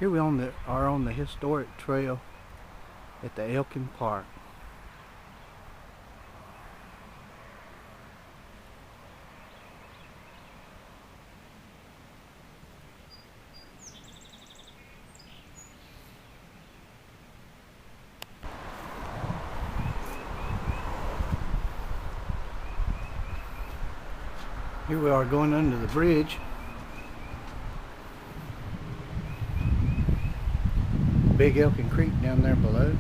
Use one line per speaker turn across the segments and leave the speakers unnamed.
Here we are on the historic trail at the Elkin Park. Here we are going under the bridge. Big Elkin Creek down there below.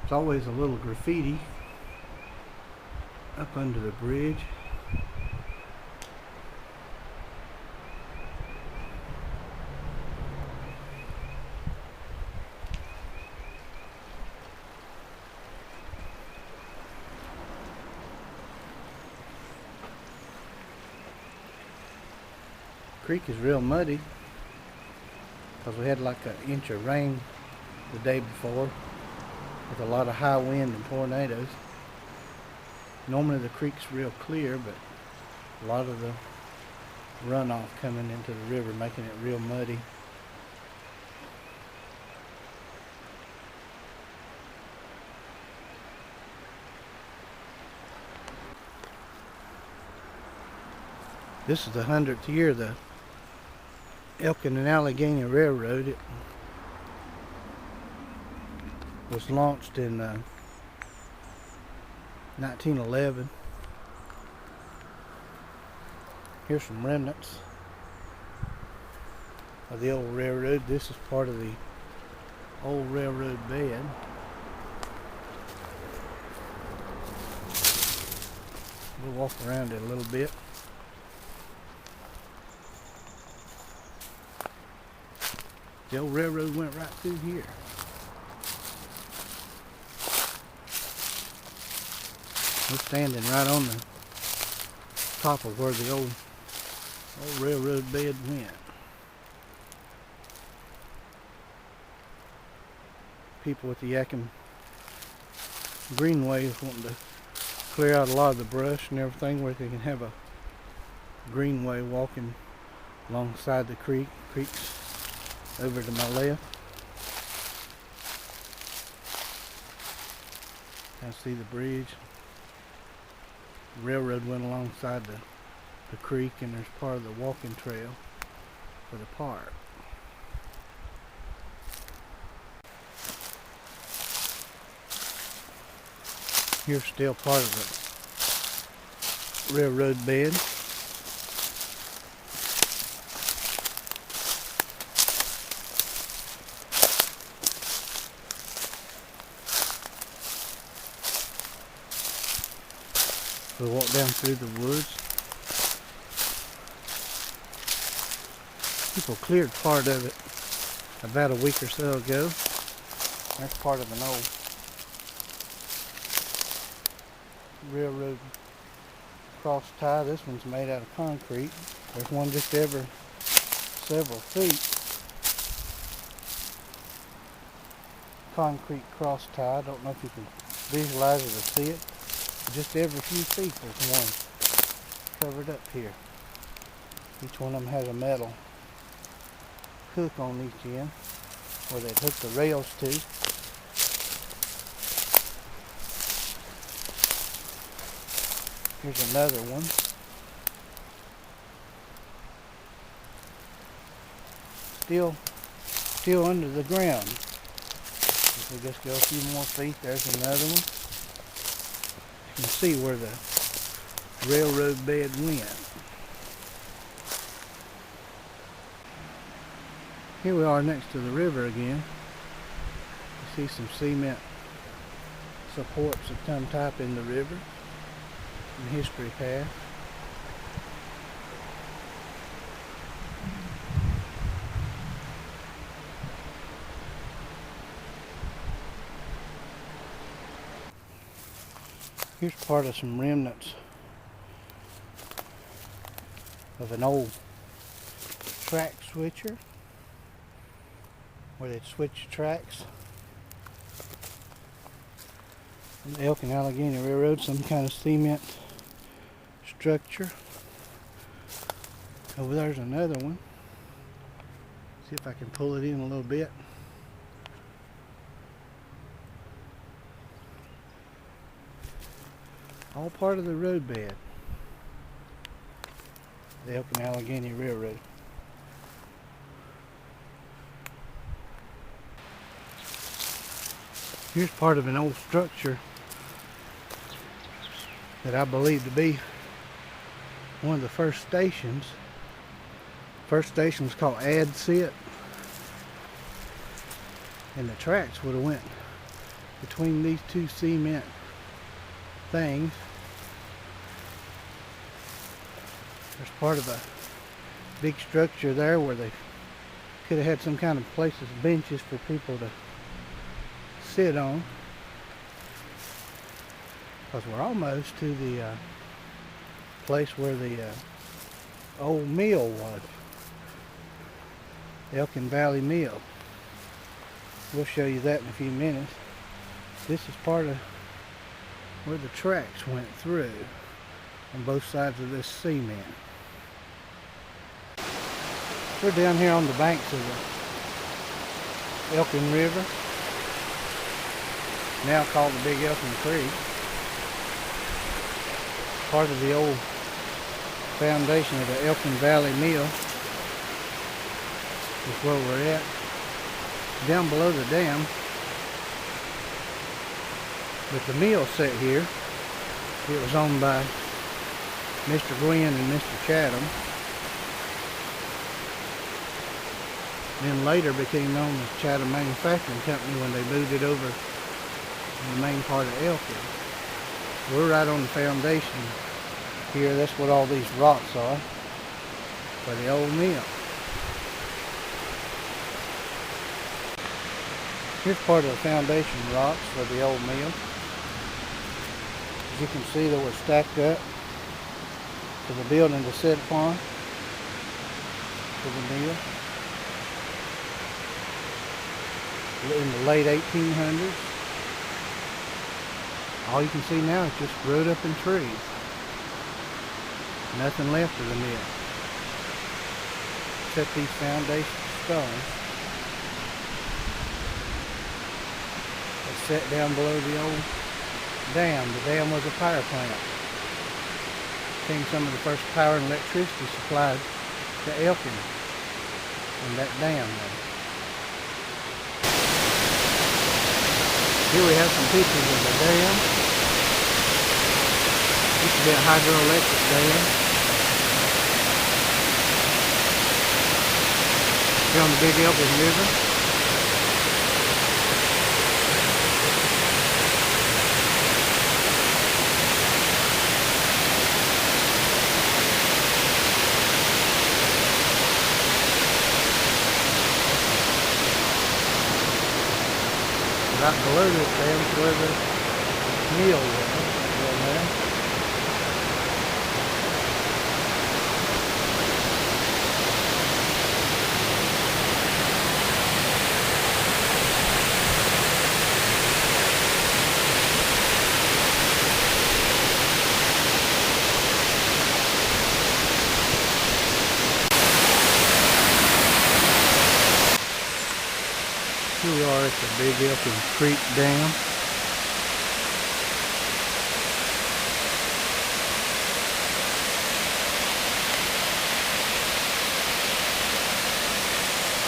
There's always a little graffiti up under the bridge. Creek is real muddy because we had like an inch of rain the day before with a lot of high wind and tornadoes. Normally the creek's real clear, but a lot of the runoff coming into the river making it real muddy. This is the 100th year of the Elkin and Alleghany Railroad. It was launched in 1911. Here's some remnants of the old railroad. This is part of the old railroad bed. We'll walk around it a little bit. The old railroad went right through here. We're standing right on the top of where the old railroad bed went. People with the Elkin Greenway is wanting to clear out a lot of the brush and everything where they can have a greenway walking alongside the creek. Creek's over to my left. I see the bridge. The railroad went alongside the creek, and there's part of the walking trail for the park. Here's still part of the railroad bed. We walk down through the woods. People cleared part of it about a week or so ago. That's part of an old railroad cross tie. This one's made out of concrete. There's one just every several feet. Concrete cross tie. I don't know if you can visualize it or see it. Just every few feet there's one covered up here. Each one of them has a metal hook on each end where they'd hook the rails to. Here's another one. Still under the ground. If we just go a few more feet, there's another one. You can see where the railroad bed went. Here we are next to the river again. You see some cement supports of some type in the river. And history path. Here's part of some remnants of an old track switcher where they'd switch tracks. On the Elkin Alleghany Railroad, some kind of cement structure. Over there's another one. See if I can pull it in a little bit. All part of the roadbed. The Elkin Alleghany Railroad. Here's part of an old structure that I believe to be one of the first stations. First station was called Ad-Sit, and the tracks would have went between these two cement things. There's part of a big structure there where they could have had some kind of places, benches for people to sit on. Because we're almost to the place where the old mill was. Elkin Valley Mill. We'll show you that in a few minutes. This is part of where the tracks went through on both sides of this cement. We're down here on the banks of the Elkin River, now called the Big Elkin Creek. Part of the old foundation of the Elkin Valley Mill is where we're at. Down below the dam, but the mill set here. It was owned by Mr. Gwynn and Mr. Chatham. Then later became known as Chatham Manufacturing Company when they moved it over in the main part of Elkin. We're right on the foundation here. That's what all these rocks are for the old mill. Here's part of the foundation rocks for the old mill. As you can see, they were stacked up for the building to sit upon for the mill in the late 1800s. All you can see now is just growed up in trees. Nothing left of the mill except these foundation stones that set down below the old dam. The dam was a power plant. Came some of the first power and electricity supplied to Elkin from that dam there. Here we have some pictures of the dam. Used to be a hydroelectric dam. Here on the Big Elkin River. Right below this dam is where the mill was down there. Here we are at the Big Elkin Creek Dam.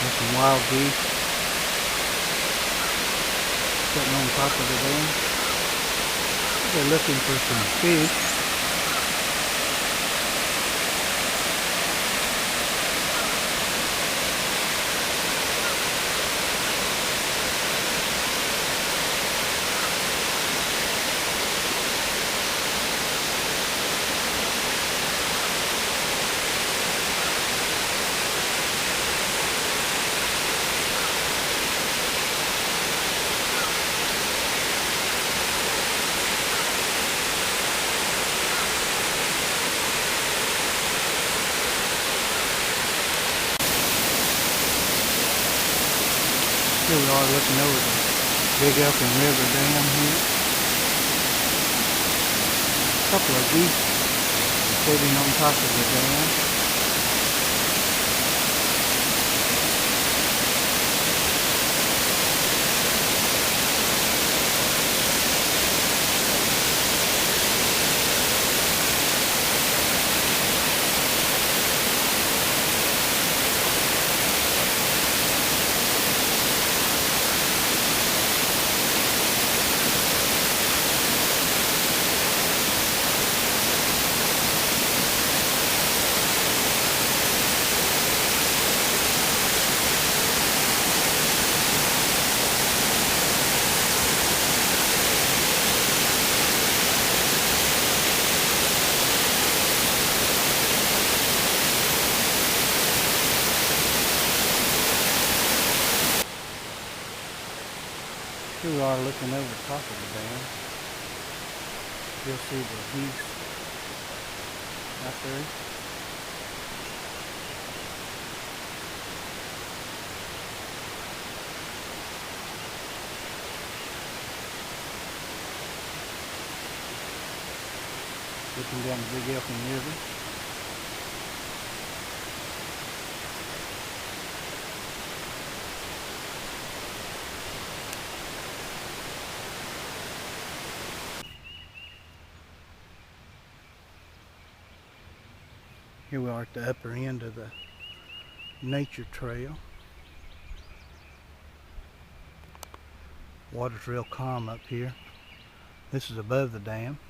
There's some wild geese sitting on top of the dam. They're looking for some fish. Here we are looking over the Big Elkin River Dam here. A couple of geese sitting on top of the dam. Here we are looking over the top of the dam. You'll see the geese out there. Looking down the big Elkin River. Here we are at the upper end of the nature trail. Water's real calm up here. This is above the dam.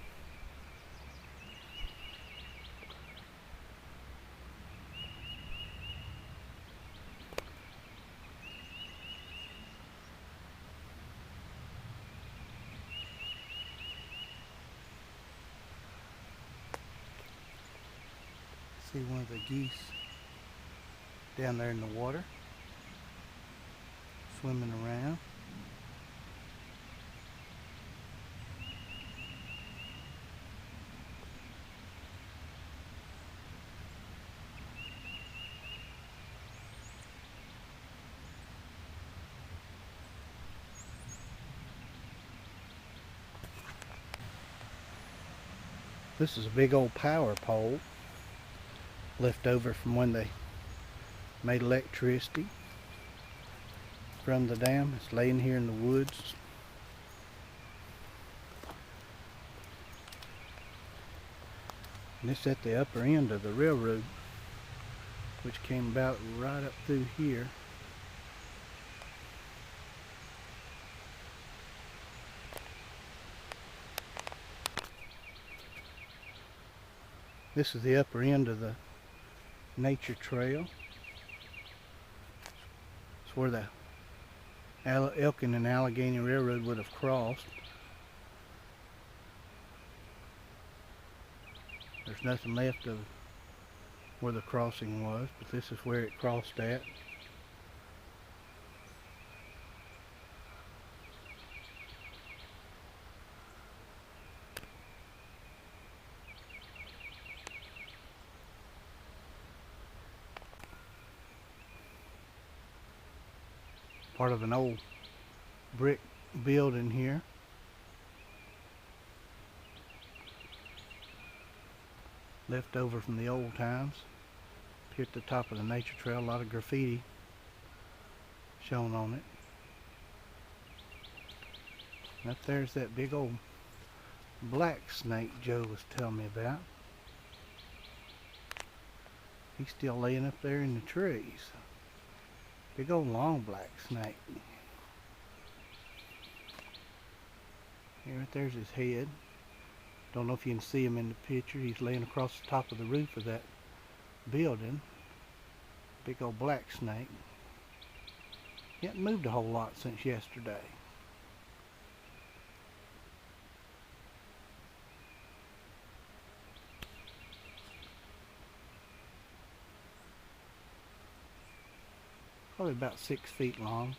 See one of the geese down there in the water, swimming around. This is a big old power pole left over from when they made electricity from the dam. It's laying here in the woods. And it's at the upper end of the railroad, which came about right up through here. This is the upper end of the nature trail. It's where the Elkin and Alleghany Railroad would have crossed. There's nothing left of where the crossing was, but this is where it crossed at. Part of an old brick building here. Left over from the old times. Here at the top of the nature trail, a lot of graffiti shown on it. And up there's that big old black snake Joe was telling me about. He's still laying up there in the trees. Big old long black snake. Here, right there's his head. Don't know if you can see him in the picture. He's laying across the top of the roof of that building. Big old black snake. He hasn't moved a whole lot since yesterday. Probably about 6 feet long.